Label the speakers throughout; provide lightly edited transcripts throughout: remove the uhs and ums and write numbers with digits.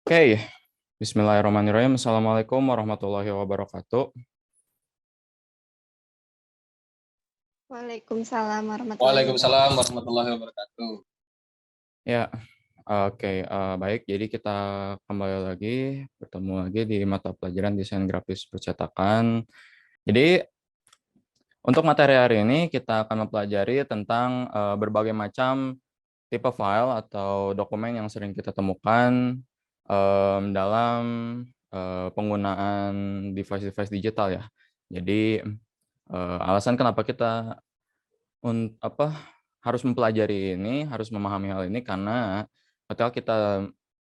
Speaker 1: Oke, Bismillahirrahmanirrahim. Assalamualaikum warahmatullahi wabarakatuh.
Speaker 2: Waalaikumsalam warahmatullahi
Speaker 3: Waalaikumsalam
Speaker 2: wabarakatuh.
Speaker 3: warahmatullahi wabarakatuh.
Speaker 1: Ya, oke, baik. Jadi kita kembali lagi, bertemu lagi di mata pelajaran desain grafis percetakan. Jadi untuk materi hari ini kita akan mempelajari tentang berbagai macam tipe file atau dokumen yang sering kita temukan dalam penggunaan device-device digital ya. Jadi alasan kenapa kita harus mempelajari ini, harus memahami hal ini karena ketika kita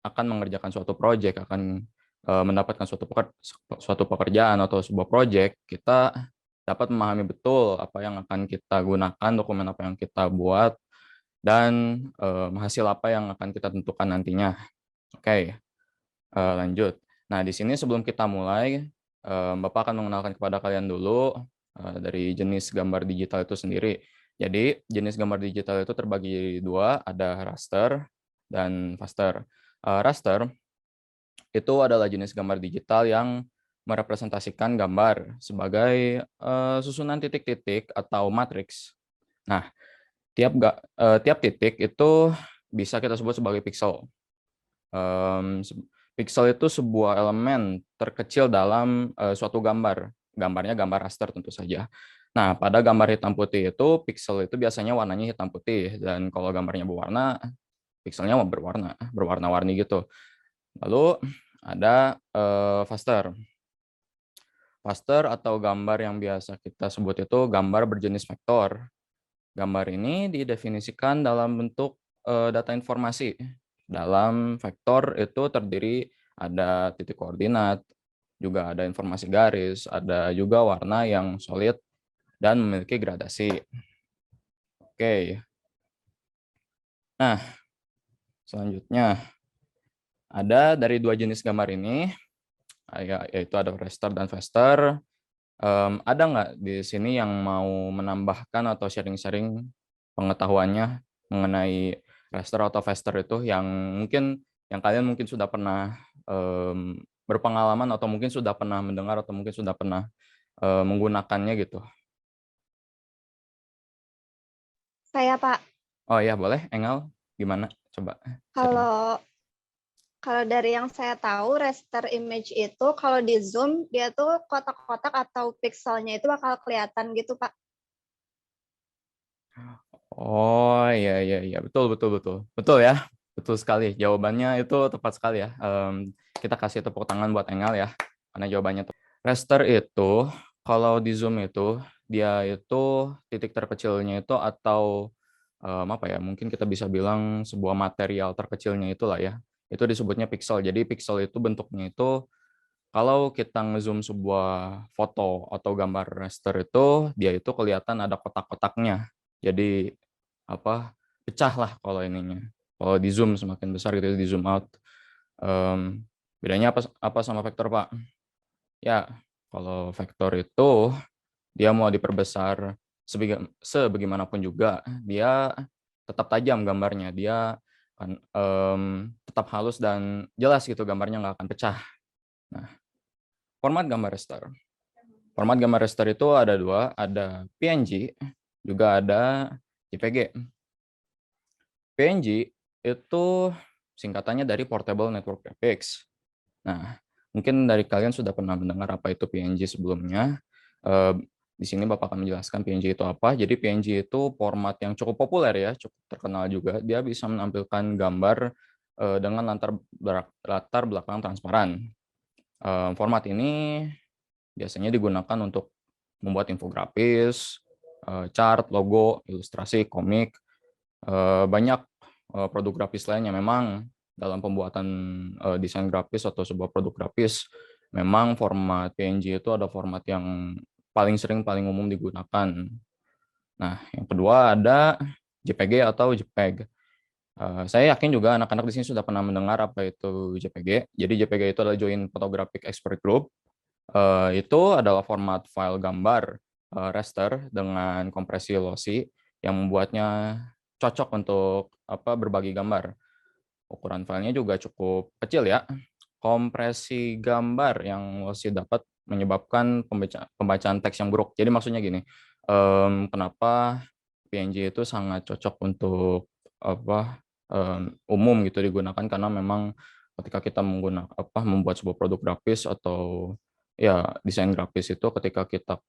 Speaker 1: akan mengerjakan suatu project, akan mendapatkan suatu pekerjaan atau sebuah project, kita dapat memahami betul apa yang akan kita gunakan, dokumen apa yang kita buat, dan hasil apa yang akan kita tentukan nantinya. Oke, lanjut. Nah, di sini sebelum kita mulai, Bapak akan mengenalkan kepada kalian dulu dari jenis gambar digital itu sendiri. Jadi, jenis gambar digital itu terbagi dua, ada raster dan faster. Raster itu adalah jenis gambar digital yang merepresentasikan gambar sebagai susunan titik-titik atau matriks. Nah, tiap titik itu bisa kita sebut sebagai pixel. Pixel itu sebuah elemen terkecil dalam suatu gambar. Gambarnya gambar raster tentu saja. Nah, pada gambar hitam putih itu, pixel itu biasanya warnanya hitam putih, dan kalau gambarnya berwarna, pixelnya berwarna-warni gitu. Lalu ada faster. Faster atau gambar yang biasa kita sebut itu gambar berjenis vektor. Gambar ini didefinisikan dalam bentuk data informasi. Dalam vektor itu terdiri ada titik koordinat, juga ada informasi garis, ada juga warna yang solid dan memiliki gradasi. Oke. Nah, selanjutnya ada dari dua jenis gambar ini, yaitu ada raster dan faster. Ada nggak di sini yang mau menambahkan atau sharing-sharing pengetahuannya mengenai raster atau faster itu yang kalian mungkin sudah pernah berpengalaman atau mungkin sudah pernah mendengar atau mungkin sudah pernah menggunakannya gitu?
Speaker 2: Saya Pak,
Speaker 1: Oh ya boleh, Engel, gimana? Coba sharing.
Speaker 2: kalau kalau dari yang saya tahu raster image itu kalau di zoom dia tuh kotak-kotak atau pixelnya itu bakal kelihatan gitu Pak.
Speaker 1: Oh iya, betul betul betul. Betul ya, betul sekali. Jawabannya itu tepat sekali ya. Kita kasih tepuk tangan buat Engel ya, karena jawabannya tepat. Raster itu, kalau di zoom itu, dia itu titik terkecilnya itu atau apa ya, mungkin kita bisa bilang sebuah material terkecilnya itulah ya. Itu disebutnya pixel. Jadi pixel itu bentuknya itu, kalau kita ngezoom sebuah foto atau gambar raster itu, dia itu kelihatan ada kotak-kotaknya. Jadi pecah lah kalau ininya. Kalau di zoom semakin besar gitu, di zoom out. Bedanya apa sama vektor, Pak? Ya, kalau vektor itu dia mau diperbesar sebagaimanapun juga, dia tetap tajam gambarnya. Dia kan tetap halus dan jelas gitu, gambarnya nggak akan pecah. Nah, format gambar raster. Format gambar raster itu ada dua, ada PNG, juga ada JPG. PNG itu singkatannya dari Portable Network Graphics. Nah, mungkin dari kalian sudah pernah mendengar apa itu PNG sebelumnya. Di sini Bapak akan menjelaskan PNG itu apa. Jadi PNG itu format yang cukup populer ya, cukup terkenal juga. Dia bisa menampilkan gambar dengan latar belakang transparan. Format ini biasanya digunakan untuk membuat infografis, chart, logo, ilustrasi, komik, banyak produk grafis lainnya. Memang dalam pembuatan desain grafis atau sebuah produk grafis, memang format PNG itu ada format yang paling umum digunakan. Nah, yang kedua ada JPG atau JPEG. Saya yakin juga anak-anak di sini sudah pernah mendengar apa itu JPG. Jadi JPG itu adalah Joint Photographic Expert Group. Itu adalah format file gambar raster dengan kompresi lossy yang membuatnya cocok untuk berbagi gambar. Ukuran filenya juga cukup kecil ya. kompresi gambar yang lossy dapat menyebabkan pembacaan teks yang buruk. Jadi maksudnya gini, kenapa PNG itu sangat cocok untuk umum gitu digunakan karena memang ketika kita membuat sebuah produk grafis atau ya desain grafis itu ketika kita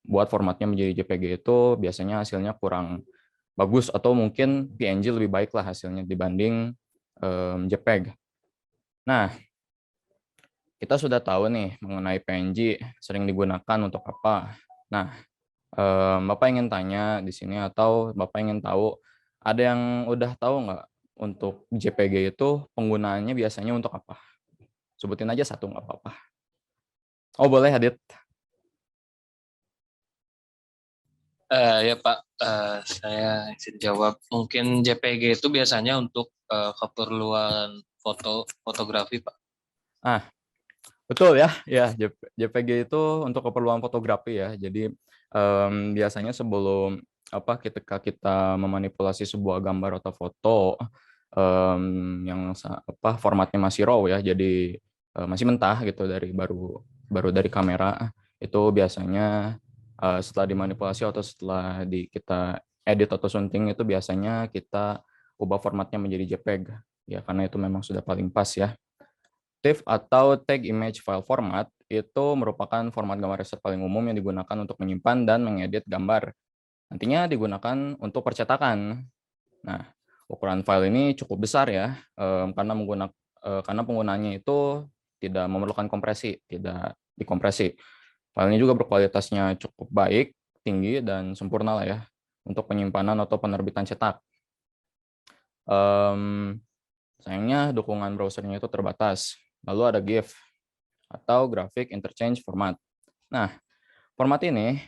Speaker 1: buat formatnya menjadi JPG itu biasanya hasilnya kurang bagus atau mungkin PNG lebih baik lah hasilnya dibanding JPEG. Nah, kita sudah tahu nih mengenai PNG sering digunakan untuk apa. Nah, Bapak ingin tanya di sini atau Bapak ingin tahu ada yang udah tahu nggak untuk JPG itu penggunaannya biasanya untuk apa? Sebutin aja satu nggak apa-apa. Oh boleh Adit.
Speaker 3: Ya Pak, saya izin jawab. Mungkin JPG itu biasanya untuk keperluan fotografi Pak.
Speaker 1: Ah, betul ya. Ya, JPG itu untuk keperluan fotografi ya. Jadi biasanya sebelum ketika kita memanipulasi sebuah gambar atau foto yang formatnya masih raw ya. Jadi masih mentah gitu baru dari kamera itu biasanya setelah dimanipulasi atau setelah kita edit atau sunting itu biasanya kita ubah formatnya menjadi JPEG ya karena itu memang sudah paling pas ya. TIFF atau Tag Image File Format itu merupakan format gambar raster paling umum yang digunakan untuk menyimpan dan mengedit gambar. Nantinya digunakan untuk percetakan. Nah, ukuran file ini cukup besar ya, karena penggunaannya itu tidak memerlukan kompresi, tidak dikompresi. File ini juga berkualitasnya cukup baik, tinggi, dan sempurna lah ya untuk penyimpanan atau penerbitan cetak. Sayangnya dukungan browsernya itu terbatas. Lalu ada GIF atau Graphic Interchange Format. Nah, format ini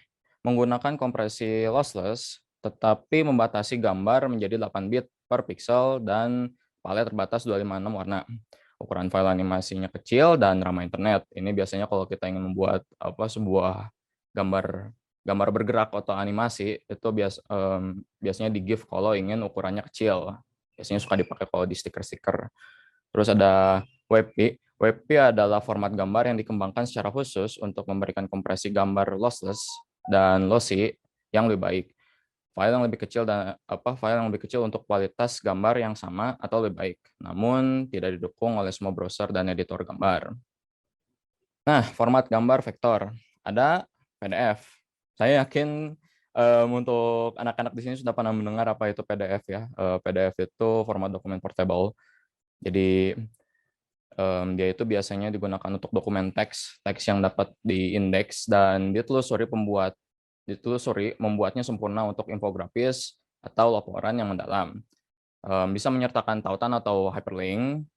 Speaker 1: menggunakan kompresi lossless, tetapi membatasi gambar menjadi 8 bit per pixel dan palet terbatas 256 warna. Ukuran file animasinya kecil dan ramah internet. Ini biasanya kalau kita ingin membuat sebuah gambar bergerak atau animasi itu biasanya di GIF kalau ingin ukurannya kecil. Biasanya suka dipakai kalau di stiker-stiker. Terus ada WebP. WebP adalah format gambar yang dikembangkan secara khusus untuk memberikan kompresi gambar lossless dan lossy yang lebih baik. File yang lebih kecil untuk kualitas gambar yang sama atau lebih baik, namun tidak didukung oleh semua browser dan editor gambar. Nah, format gambar vektor ada PDF. Saya yakin untuk anak-anak di sini sudah pernah mendengar apa itu PDF ya. PDF itu format dokumen portable. Jadi dia itu biasanya digunakan untuk dokumen teks yang dapat diindeks dan ditelusuri membuatnya sempurna untuk infografis atau laporan yang mendalam. Bisa menyertakan tautan atau hyperlink,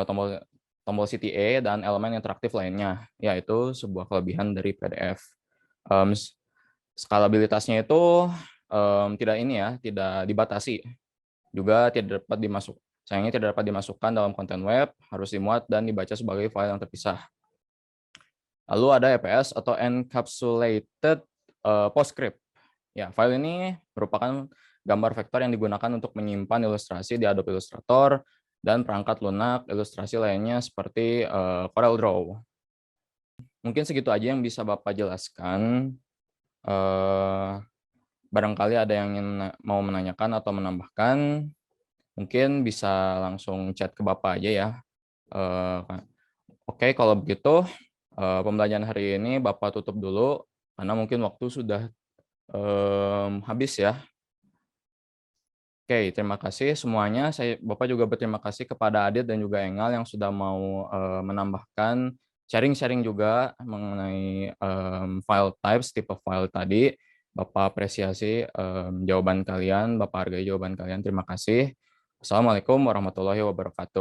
Speaker 1: tombol CTA, dan elemen interaktif lainnya, yaitu sebuah kelebihan dari PDF. Skalabilitasnya itu tidak dibatasi, juga sayangnya tidak dapat dimasukkan dalam konten web, harus dimuat dan dibaca sebagai file yang terpisah. Lalu ada EPS atau Encapsulated PostScript. Ya, file ini merupakan gambar vektor yang digunakan untuk menyimpan ilustrasi di Adobe Illustrator dan perangkat lunak ilustrasi lainnya seperti CorelDRAW. Mungkin segitu aja yang bisa Bapak jelaskan. Barangkali ada yang mau menanyakan atau menambahkan, mungkin bisa langsung chat ke Bapak aja ya. Oke, kalau begitu pembelajaran hari ini Bapak tutup dulu karena mungkin waktu sudah habis ya. Oke, terima kasih semuanya. Bapak juga berterima kasih kepada Adit dan juga Engal yang sudah mau menambahkan sharing-sharing juga mengenai file types, tipe file tadi. Bapak apresiasi jawaban kalian, Bapak hargai jawaban kalian. Terima kasih. Assalamualaikum warahmatullahi wabarakatuh.